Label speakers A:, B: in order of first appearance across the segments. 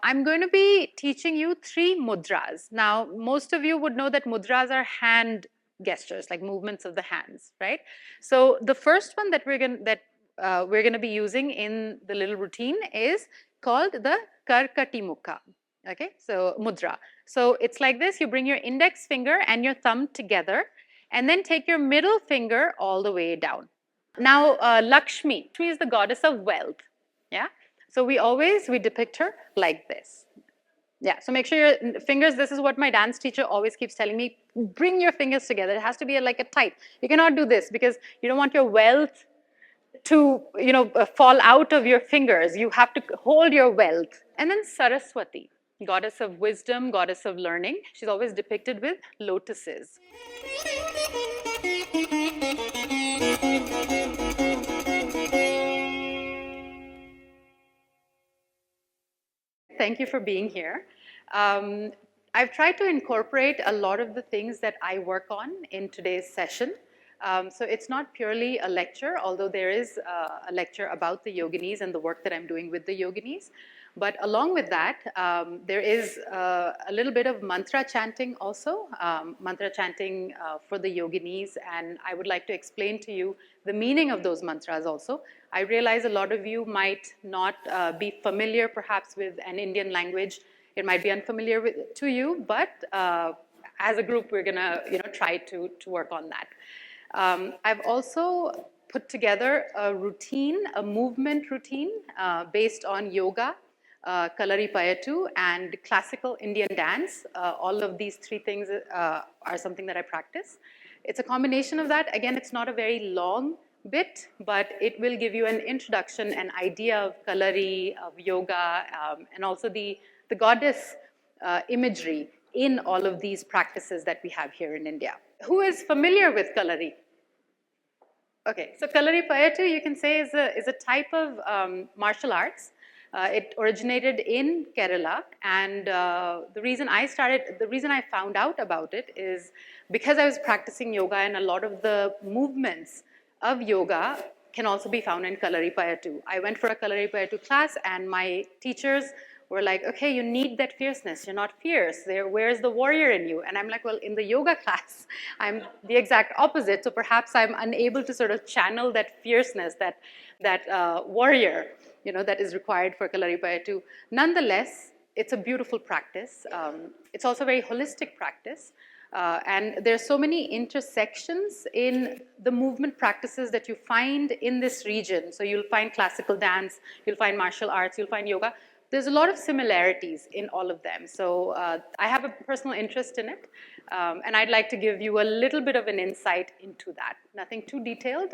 A: I'm going to be teaching you 3 mudras. Now, most of you would know that mudras are hand gestures, like movements of the hands, right? So the first one that we're going to be using in the little routine is called the Karkati Mukha. Okay, so mudra. So it's like this: you bring your index finger and your thumb together, and then take your middle finger all the way down. Now, Lakshmi is the goddess of wealth. Yeah. So we depict her like this. Yeah, so make sure your fingers, this is what my dance teacher always keeps telling me, bring your fingers together. It has to be like a tight. You cannot do this because you don't want your wealth to, fall out of your fingers. You have to hold your wealth. And then Saraswati, goddess of wisdom, goddess of learning. She's always depicted with lotuses. Thank you for being here. I've tried to incorporate a lot of the things that I work on in today's session. So it's not purely a lecture, although there is a lecture about the yoginis and the work that I'm doing with the yoginis. But along with that, there is a little bit of mantra chanting also, mantra chanting for the yoginis, and I would like to explain to you the meaning of those mantras also. I realize a lot of you might not be familiar perhaps with an Indian language. It might be unfamiliar to you, but as a group, we're gonna try to work on that. I've also put together a routine, a movement routine based on yoga, Kalaripayattu, and classical Indian dance. All of these 3 things are something that I practice. It's a combination of that. Again, it's not a very long bit, but it will give you an introduction, an idea of Kalari, of yoga, and also the goddess imagery in all of these practices that we have here in India. Who is familiar with Kalari? Okay, so Kalaripayattu, you can say, is a type of martial arts. It originated in Kerala, and the reason I found out about it is because I was practicing yoga, and a lot of the movements of yoga can also be found in Kalaripayattu. I went for a Kalaripayattu class, and my teachers were like, okay, you need that fierceness. You're not fierce. Where's the warrior in you? And I'm like, well, in the yoga class, I'm the exact opposite. So perhaps I'm unable to sort of channel that fierceness, that warrior, that is required for Kalaripayattu. Nonetheless, it's a beautiful practice. It's also a very holistic practice. And there's so many intersections in the movement practices that you find in this region. So you'll find classical dance, you'll find martial arts, you'll find yoga. There's a lot of similarities in all of them. So I have a personal interest in it, and I'd like to give you a little bit of an insight into that. Nothing too detailed,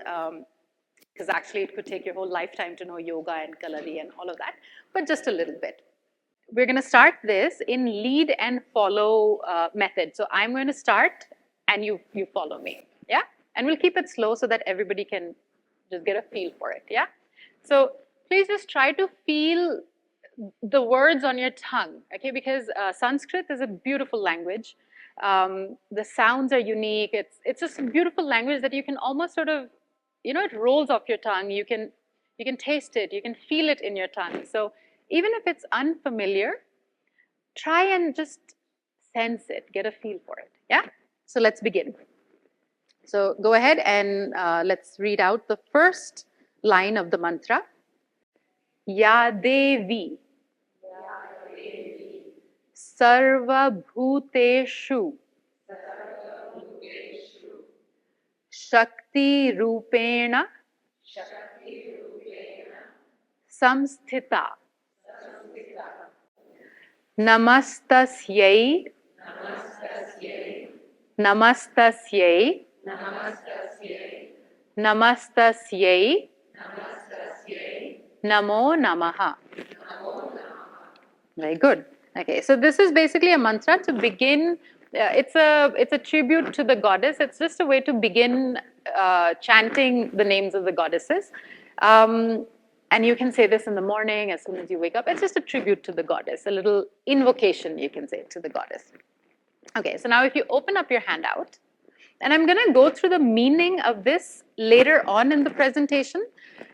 A: because actually it could take your whole lifetime to know yoga and Kalari and all of that, but just a little bit. We're going to start this in lead and follow method. So I'm going to start, and you follow me, yeah? And we'll keep it slow so that everybody can just get a feel for it, yeah? So please just try to feel the words on your tongue, okay? Because Sanskrit is a beautiful language. The sounds are unique. It's just a beautiful language that you can almost sort of, it rolls off your tongue. You can taste it. You can feel it in your tongue. So even if it's unfamiliar, try and just sense it, get a feel for it, yeah? So let's begin. So go ahead and let's read out the first line of the mantra. Ya Devi. Sarva Bhuteshu Shakti Rupena Samsthita Namastasyai Namastasyai Namastasyai Namo Namaha. Very good. Okay, so this is basically a mantra to begin. It's a tribute to the goddess. It's just a way to begin chanting the names of the goddesses. And you can say this in the morning as soon as you wake up. It's just a tribute to the goddess, a little invocation, you can say, to the goddess. Okay, so now if you open up your handout, and I'm going to go through the meaning of this later on in the presentation,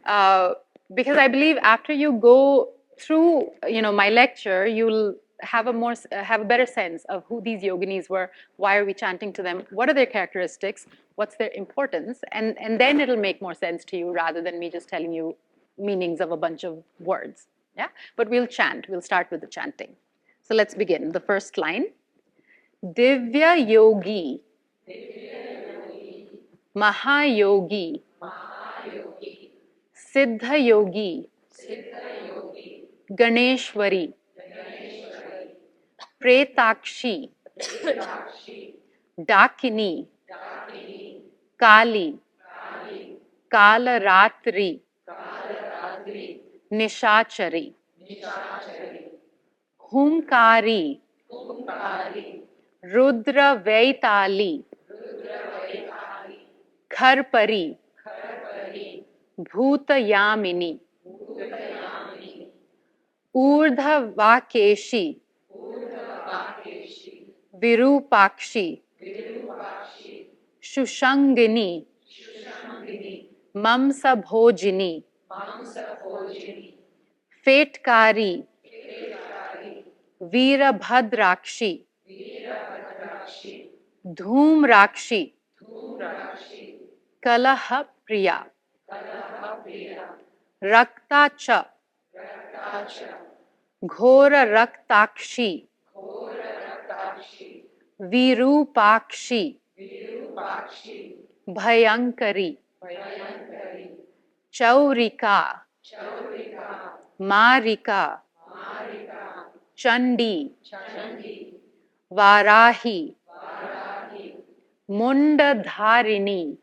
A: because I believe after you go through my lecture, you'll have a better sense of who these yoginis were, why are we chanting to them, what are their characteristics, what's their importance, and then it'll make more sense to you rather than me just telling you meanings of a bunch of words. Yeah, but we'll chant. We'll start with the chanting. So let's begin. The first line: Divya Yogi, Mahayogi, Siddha Yogi, Ganeshwari, Pretakshi, Dakini, Kali, Kalaratri, Nishachari, Humkari, Rudra Vaitali, Kharpari, Bhutayamini, Urdhavakeshi, Virupakshi, Shushangini, Mamsabhojini, Fetkari, Veerabhadrakshi, Dhumrakshi, Kalahapriya, Raktacha, Ghora Raktakshi, Virupakshi, Bhayankari, Chaurika, Marika, Chandi, Varahi, Mundadharini,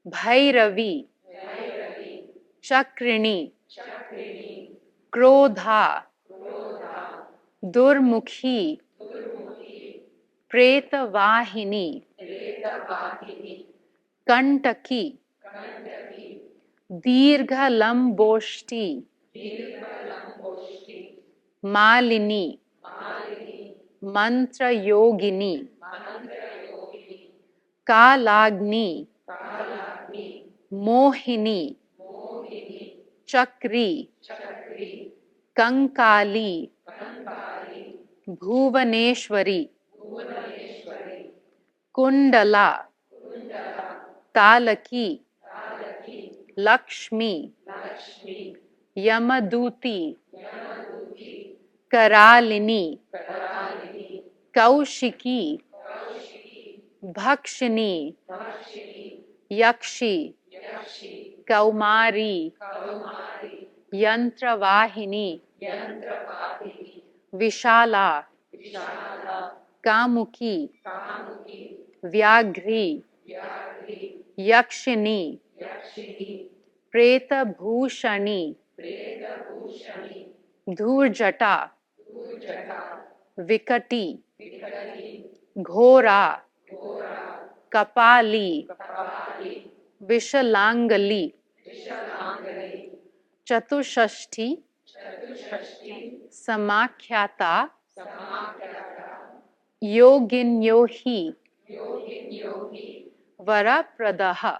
A: Bhairavi, Chakrini, Krodha, Durmukhi, Pretavahini, Kantaki, Dirghalamboshti, Malini, Mantra Yogini, Kalagni, Mohini, Chakri, Kankali, Bhuvaneshwari, Kundala, Talaki, Lakshmi, Yamaduti, Karalini, Kaushiki, Bhakshini, Yakshi, Kaumari, Yantravahini, Vishala, Kamuki, Vyagri, Yakshini, Preta Bhushani, Dhurjata, Vikati, Ghora, Kapali, Vishalangali, Chatushashti, Samakhyata, Yoginyohi, Varapradaha,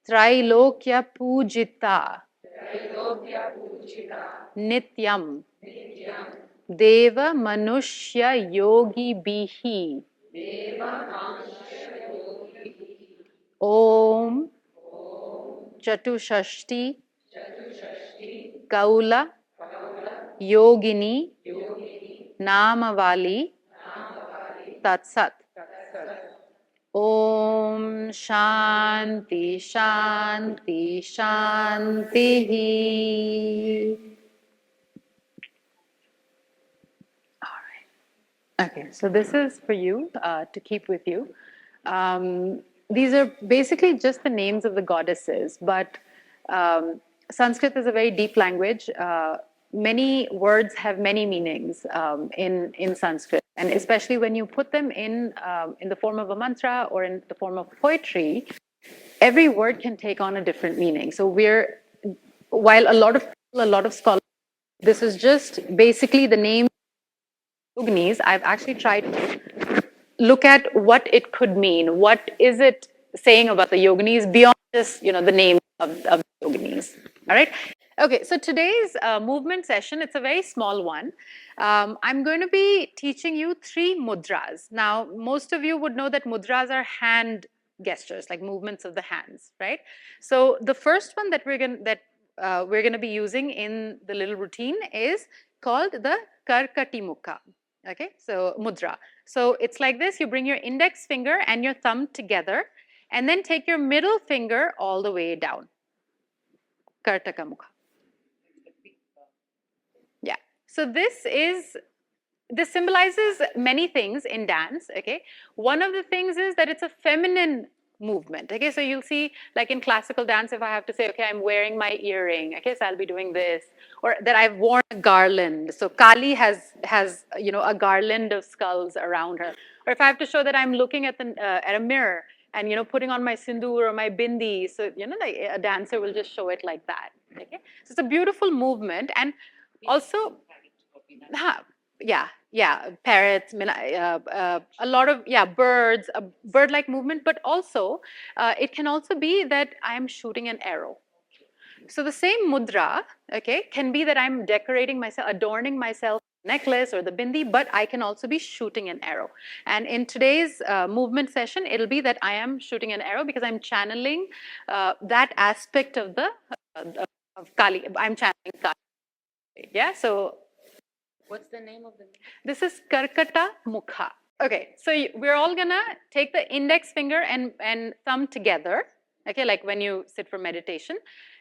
A: Trailokya Pujita, Nityam, Deva Manushya Yogi Bihi, Om Chatushashti Kaula Yogini Namavali Tatsat. Om Shanti Shanti Shanti. All right. Okay, so this is for you to keep with you. These are basically just the names of the goddesses, but Sanskrit is a very deep language. Many words have many meanings in Sanskrit, and especially when you put them in the form of a mantra or in the form of poetry, every word can take on a different meaning. So while a lot of scholars, this is just basically the name Yoginis, I've actually tried to look at what it could mean. What is it saying about the Yoginis beyond just the name of the Yoginis? All right. Okay, so today's movement session, it's a very small one. I'm going to be teaching you 3 mudras. Now, most of you would know that mudras are hand gestures, like movements of the hands, right? So the first one that we're going to be using in the little routine is called the Karkati Mukha. Okay, so mudra. So it's like this: you bring your index finger and your thumb together, and then take your middle finger all the way down. Kartaka Mukha. Yeah. So this symbolizes many things in dance. Okay. One of the things is that it's a feminine movement. Okay. So you'll see, like in classical dance, if I have to say, okay, I'm wearing my earring. Okay, so I'll be doing this, or that I've worn a garland. So Kali has a garland of skulls around her. Or if I have to show that I'm looking at a mirror and putting on my sindoor or my bindi, so like a dancer will just show it like that. Okay. So it's a beautiful movement, and also, yeah, parrots, a lot of birds, a bird-like movement, but also it can also be that I am shooting an arrow. So the same mudra, okay, can be that I'm decorating myself, adorning myself, necklace or the bindi, but I can also be shooting an arrow. And in today's movement session, it'll be that I am shooting an arrow because I'm channeling that aspect of the of Kali. I'm channeling Kali. Yeah. So
B: what's the name of the?
A: This is Karkata Mukha. Okay, so we're all gonna take the index finger and thumb together, okay, like when you sit for meditation.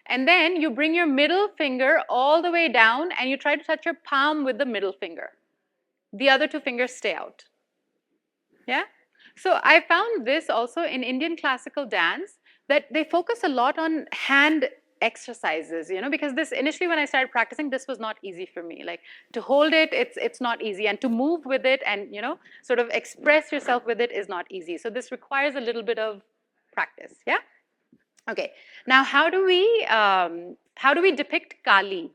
A: And then you bring your middle finger all the way down and you try to touch your palm with the middle finger. The other 2 fingers stay out. Yeah? So I found this also in Indian classical dance, that they focus a lot on hand exercises, because this initially when I started practicing, this was not easy for me. Like to hold it, it's not easy, and to move with it and sort of express yourself with it is not easy. So this requires a little bit of practice. Yeah. Okay. Now, how do we depict Kali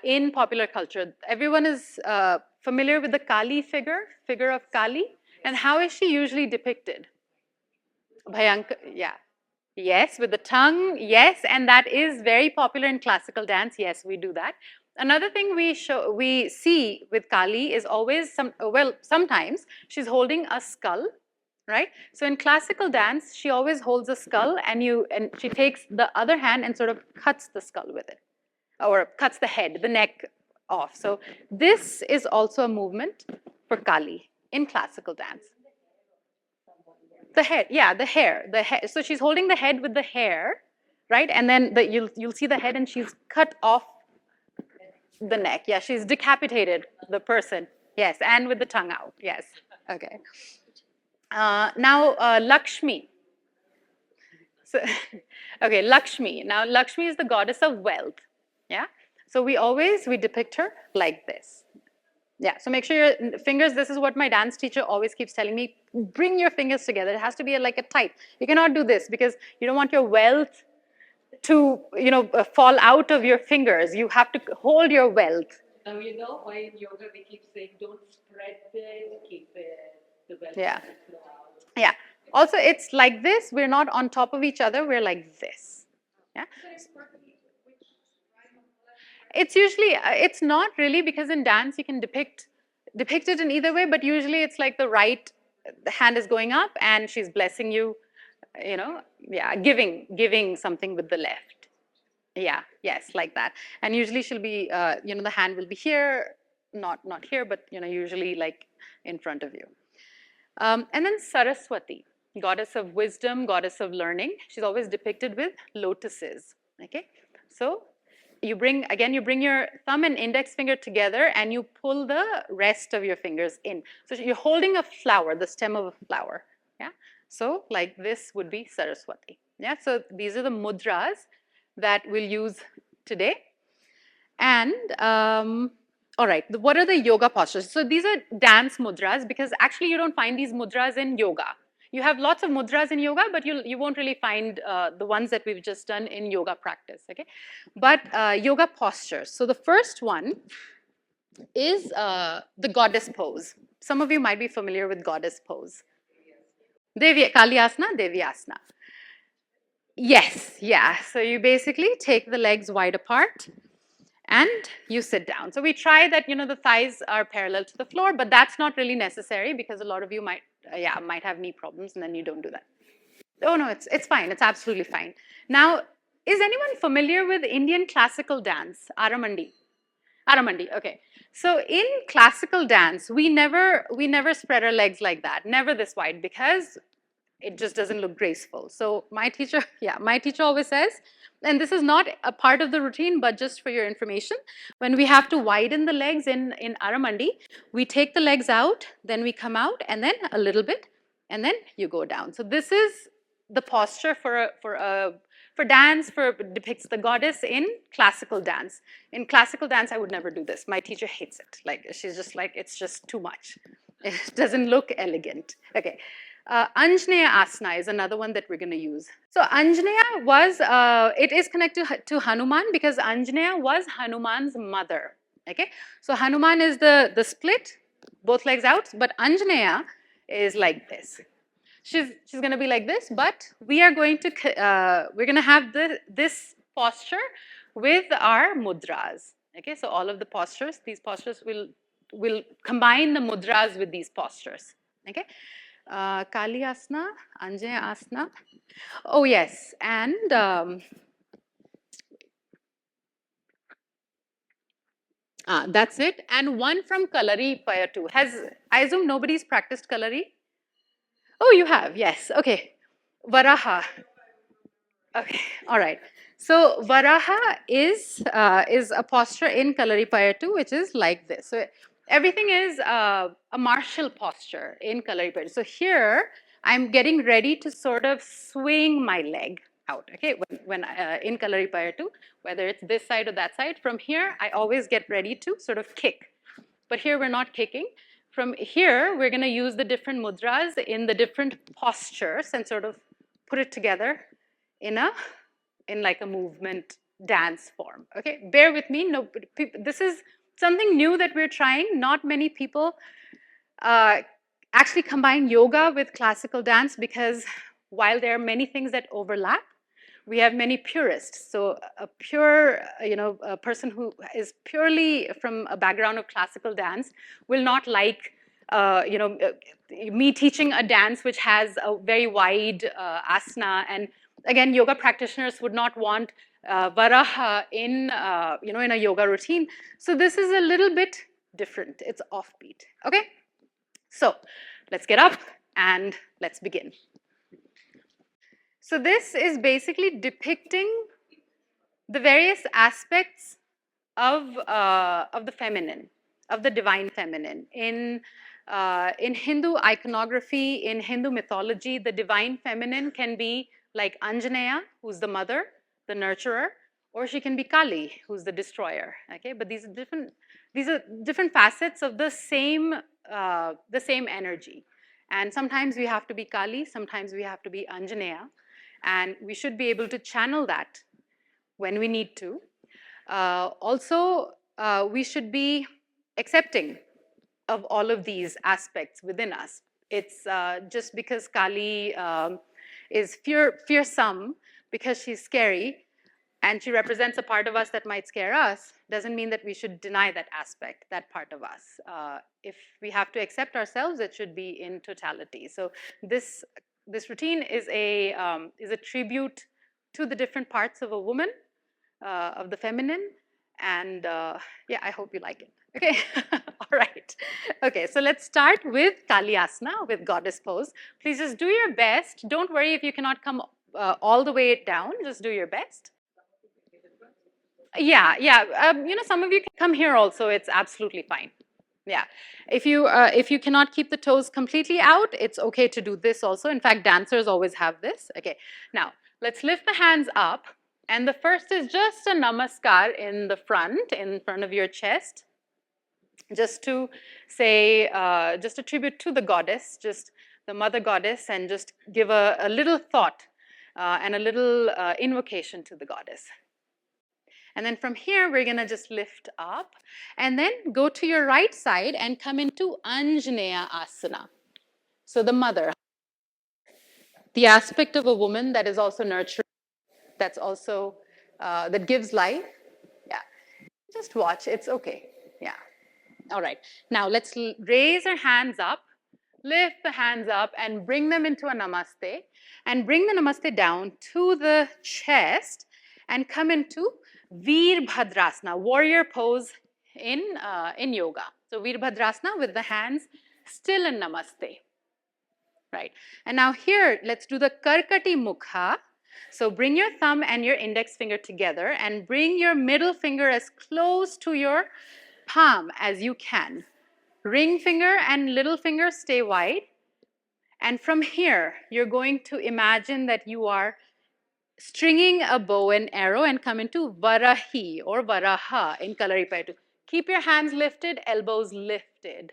A: in popular culture? Everyone is familiar with the Kali figure of Kali, and how is she usually depicted? Bhayankar, yeah. Yes, with the tongue, yes, and that is very popular in classical dance. Yes, we do that. Another thing we see with Kali is always sometimes she's holding a skull, right? So in classical dance, she always holds a skull, and she takes the other hand and sort of cuts the skull with it, or cuts the head, the neck off. So this is also a movement for Kali in classical dance. The head, yeah, the hair. So she's holding the head with the hair, right? And then you'll see the head, and she's cut off the neck. Yeah, she's decapitated the person. Yes, and with the tongue out. Yes. Okay. Now Lakshmi. So, okay, Lakshmi. Now Lakshmi is the goddess of wealth. Yeah. So we depict her like this. Yeah, so make sure your fingers, this is what my dance teacher always keeps telling me, bring your fingers together. It has to be like a tight. You cannot do this because you don't want your wealth to, fall out of your fingers. You have to hold your wealth.
B: Now, why in yoga we keep saying don't spread it, keep it, the wealth
A: Yeah.
B: flow out.
A: Yeah. Also, it's like this. We're not on top of each other. We're like this. Yeah. It's usually, it's not really, because in dance you can depict it in either way, but usually it's like the hand is going up and she's blessing you, yeah, giving something with the left. Yeah, yes, like that. And usually she'll be, the hand will be here, not here, but usually like in front of you. And then Saraswati, goddess of wisdom, goddess of learning. She's always depicted with lotuses. Okay, so you bring your thumb and index finger together and you pull the rest of your fingers in. So you're holding a flower, the stem of a flower. Yeah. So like this would be Saraswati. Yeah. So these are the mudras that we'll use today. And all right, what are the yoga postures? So these are dance mudras, because actually you don't find these mudras in yoga. You have lots of mudras in yoga, but you won't really find the ones that we've just done in yoga practice, okay? But yoga postures. So the first one is the goddess pose. Some of you might be familiar with goddess pose. Kalyasana, Devyasana. Yes, yeah. So you basically take the legs wide apart and you sit down. So we try that, the thighs are parallel to the floor, but that's not really necessary because a lot of you might have knee problems and then you don't do that. Oh no, it's fine. It's absolutely fine. Now, is anyone familiar with Indian classical dance, Aramandi? Aramandi, okay. So in classical dance, we never spread our legs like that, never this wide, because it just doesn't look graceful. So my teacher, yeah, my teacher always says, and this is not a part of the routine, but just for your information, when we have to widen the legs in Aramandi, we take the legs out, then we come out, and then a little bit, and then you go down. So this is the posture for dance, for depicts the goddess in classical dance. In classical dance, I would never do this. My teacher hates it. Like, she's just like, it's just too much. It doesn't look elegant. Okay. Anjaneya Asana is another one that we're going to use. So Anjaneya was, it is connected to Hanuman because Anjaneya was Hanuman's mother. Okay. So Hanuman is the split, both legs out, but Anjaneya is like this. She's going to be like this, but we're going to have this posture with our mudras. Okay, so all of the postures, these postures will combine the mudras with these postures. Okay, Kali Asana, Anjaneya Asana. Oh yes, and that's it. And one from Kalari Payattu. I assume nobody's practiced Kalari? Oh, you have, yes. Okay. Varaha. Okay, all right. So Varaha is a posture in Kalaripayattu, which is like this. So everything is a martial posture in Kalaripayattu. So here I'm getting ready to sort of swing my leg out. Okay, when in Kalaripayattu, whether it's this side or that side, from here I always get ready to sort of kick. But here we're not kicking. From here we're going to use the different mudras in the different postures and sort of put it together in like a movement dance form. Okay, bear with me. No, this is something new that we're trying. Not many people actually combine yoga with classical dance because while there are many things that overlap, we have many purists. So a pure, a person who is purely from a background of classical dance will not like, me teaching a dance which has a very wide asana. And again, yoga practitioners would not want varaha in a yoga routine. So this is a little bit different. It's offbeat. Okay. So let's get up and let's begin. So this is basically depicting the various aspects of the feminine, of the divine feminine. In Hindu iconography, in Hindu mythology, the divine feminine can be like Anjaneya, who's the mother, the nurturer, or she can be Kali, who's the destroyer. Okay, but these are different facets of the same energy. And sometimes we have to be Kali, sometimes we have to be Anjaneya, and we should be able to channel that when we need to. Also, we should be accepting of all of these aspects within us. It's just because Kali is fearsome, because she's scary, and she represents a part of us that might scare us, doesn't mean that we should deny that aspect, that part of us. If we have to accept ourselves, it should be in totality. So this routine is a tribute to the different parts of a woman, of the feminine, and yeah, I hope you like it. Okay, all right. Okay, so let's start with Kali Asana, with goddess pose. Please just do your best. Don't worry if you cannot come all the way down. Just do your best. Yeah, yeah. Some of you can come here also. It's absolutely fine. Yeah, if you cannot keep the toes completely out, it's okay to do this also. In fact, dancers always have this. Okay, now let's lift the hands up, and the first is just a namaskar in front of your chest, just to say, just a tribute to the goddess, just the mother goddess, and just give a little thought and a little invocation to the goddess. And then from here, we're going to just lift up and then go to your right side and come into Anjaneya Asana. So the mother, the aspect of a woman that is also nurturing, that's also, that gives life. Yeah, just watch, it's okay. Yeah. All right, now let's raise our hands up, lift the hands up and bring them into a namaste, and bring the namaste down to the chest and come into Virbhadrasana, warrior pose in yoga. So Virbhadrasana with the hands still in namaste. Right, and now here, let's do the Karkati Mukha. So bring your thumb and your index finger together and bring your middle finger as close to your palm as you can. Ring finger and little finger stay wide. And from here, you're going to imagine that you are stringing a bow and arrow and come into Varahi or Varaha in Kalaripayattu. Keep your hands lifted, elbows lifted.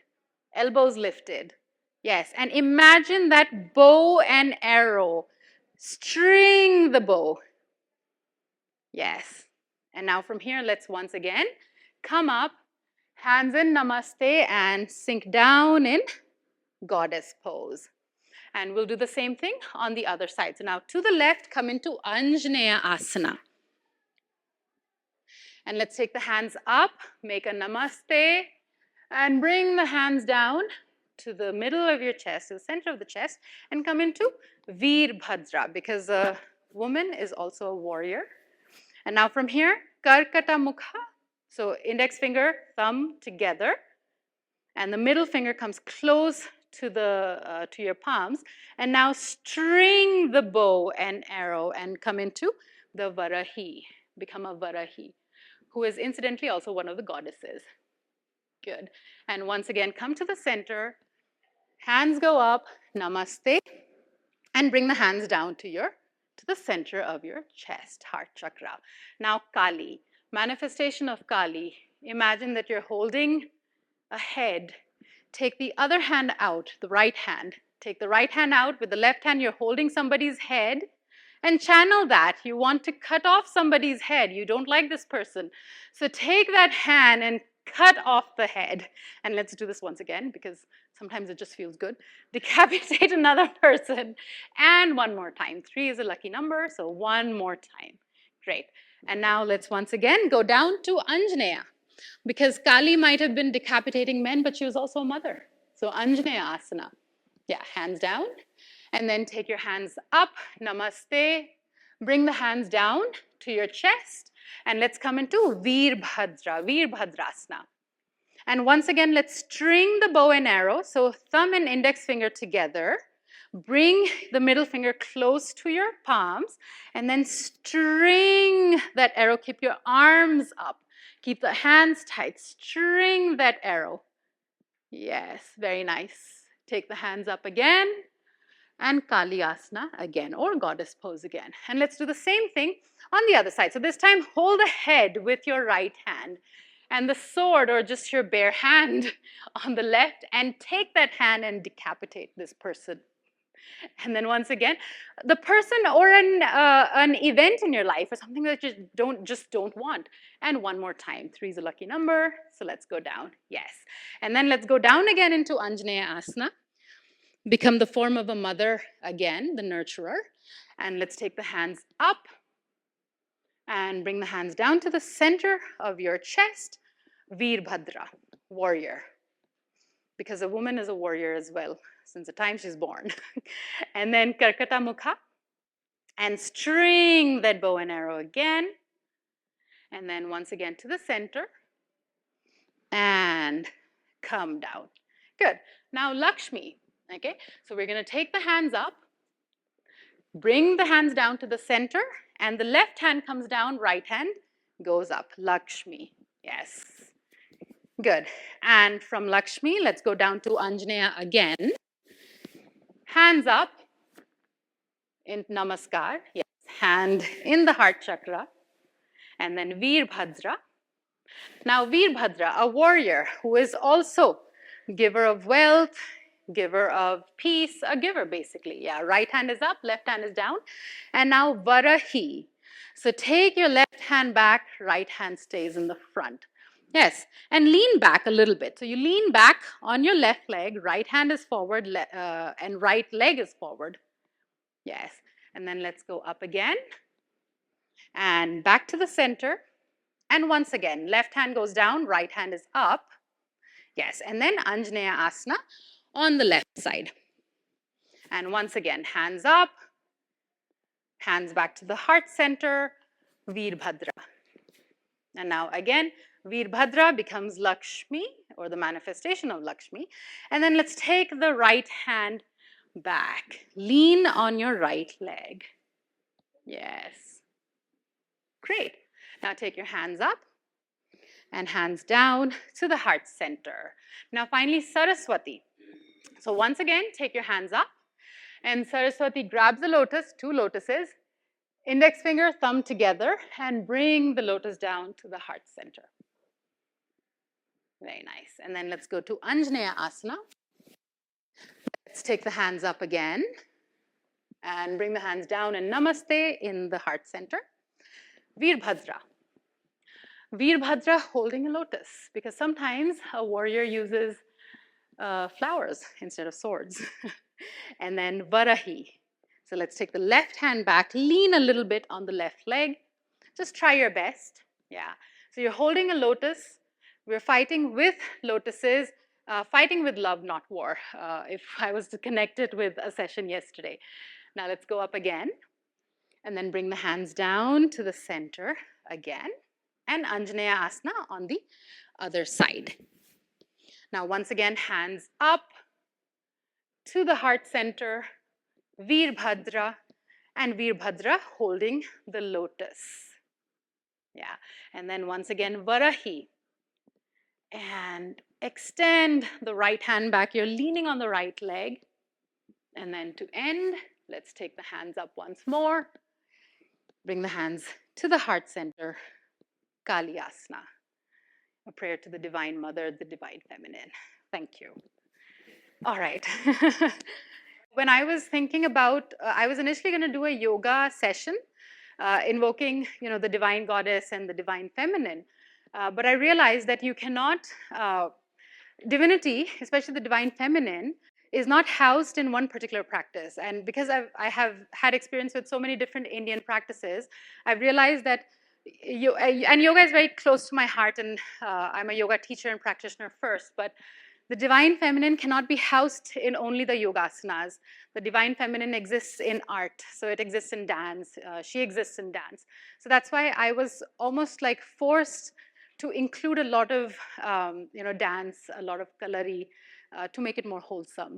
A: Elbows lifted. Yes, and imagine that bow and arrow. String the bow. Yes. And now from here, let's once again come up, hands in namaste, and sink down in goddess pose. And we'll do the same thing on the other side. So now to the left, come into Anjaneya Asana. And let's take the hands up, make a namaste, and bring the hands down to the middle of your chest, to the center of the chest, and come into Virbhadra, because a woman is also a warrior. And now from here, Karkata Mukha, so index finger, thumb together, and the middle finger comes close to your palms, and now string the bow and arrow and come into the Varahi, become a Varahi, who is incidentally also one of the goddesses. Good. And once again, come to the center, hands go up, namaste, and bring the hands down to the center of your chest, heart chakra. Now Kali, manifestation of Kali. Imagine that you're holding a head. Take the other hand out, the right hand. Take the right hand out. With the left hand, you're holding somebody's head, and channel that. You want to cut off somebody's head. You don't like this person. So take that hand and cut off the head. And let's do this once again, because sometimes it just feels good. Decapitate another person. And one more time. 3 is a lucky number, so one more time. Great. And now let's once again go down to Anjaneya, because Kali might have been decapitating men, but she was also a mother. So Anjaneya Asana. Yeah, hands down. And then take your hands up, namaste. Bring the hands down to your chest. And let's come into Virbhadra, Virbhadrasana. And once again, let's string the bow and arrow. So thumb and index finger together. Bring the middle finger close to your palms. And then string that arrow. Keep your arms up. Keep the hands tight. String that arrow. Yes, very nice. Take the hands up again. And Kali Asana again, or goddess pose again. And let's do the same thing on the other side. So this time, hold the head with your right hand and the sword or just your bare hand on the left, and take that hand and decapitate this person. And then once again, the person or an event in your life or something that you just don't want. And one more time. 3 is a lucky number, so let's go down. Yes. And then let's go down again into Anjaneya Asana. Become the form of a mother again, the nurturer. And let's take the hands up and bring the hands down to the center of your chest. Virbhadra, warrior. Because a woman is a warrior as well, since the time she's born. And then Karkata Mukha. And string that bow and arrow again. And then once again to the center. And come down. Good. Now Lakshmi. Okay, so we're going to take the hands up, bring the hands down to the center, and the left hand comes down, right hand goes up. Lakshmi. Yes. Good. And from Lakshmi, let's go down to Anjaneya again. Hands up in Namaskar. Yes. Hand in the heart chakra. And then Virbhadra. Now Virbhadra, a warrior who is also giver of wealth, giver of peace, a giver basically. Yeah, right hand is up, left hand is down. And now Varahi. So take your left hand back, right hand stays in the front. Yes, and lean back a little bit. So you lean back on your left leg, right hand is forward, and right leg is forward. Yes, and then let's go up again. and back to the center. And once again, left hand goes down, right hand is up. Yes, and then Anjaneya Asana on the left side. And once again, hands up, hands back to the heart center, Veerbhadra. And now again, Veerbhadra becomes Lakshmi, or the manifestation of Lakshmi. And then let's take the right hand back. Lean on your right leg. Yes. Great. Now take your hands up and hands down to the heart center. Now finally, Saraswati. So once again, take your hands up, and Saraswati grabs the lotus, 2 lotuses, index finger, thumb together, and bring the lotus down to the heart center. Very nice. And then let's go to Anjaneya Asana. Let's take the hands up again and bring the hands down in Namaste in the heart center. Veerbhadra. Veerbhadra holding a lotus, because sometimes a warrior uses flowers instead of swords. And then Varahi. So let's take the left hand back, lean a little bit on the left leg. Just try your best. Yeah. So you're holding a lotus. We're fighting with lotuses, fighting with love, not war, if I was to connect it with a session yesterday. Now let's go up again, and then bring the hands down to the center again, and Anjaneya Asana on the other side. Now once again, hands up to the heart center, Veerbhadra, and Veerbhadra holding the lotus. Yeah, and then once again, Varahi. And extend the right hand back. You're leaning on the right leg. And then to end, let's take the hands up once more. Bring the hands to the heart center, Kali Asana. A prayer to the Divine Mother, the Divine Feminine. Thank you. All right. When I was thinking about, I was initially going to do a yoga session invoking, the Divine Goddess and the Divine Feminine. But I realized that you cannot, divinity, especially the Divine Feminine, is not housed in one particular practice. And because I have had experience with so many different Indian practices, I've realized that, and yoga is very close to my heart, and I'm a yoga teacher and practitioner first, but the Divine Feminine cannot be housed in only the yogasanas. The Divine Feminine exists in art, so it exists in dance. She exists in dance. So that's why I was almost like forced to include a lot of, dance, a lot of kalari, to make it more wholesome.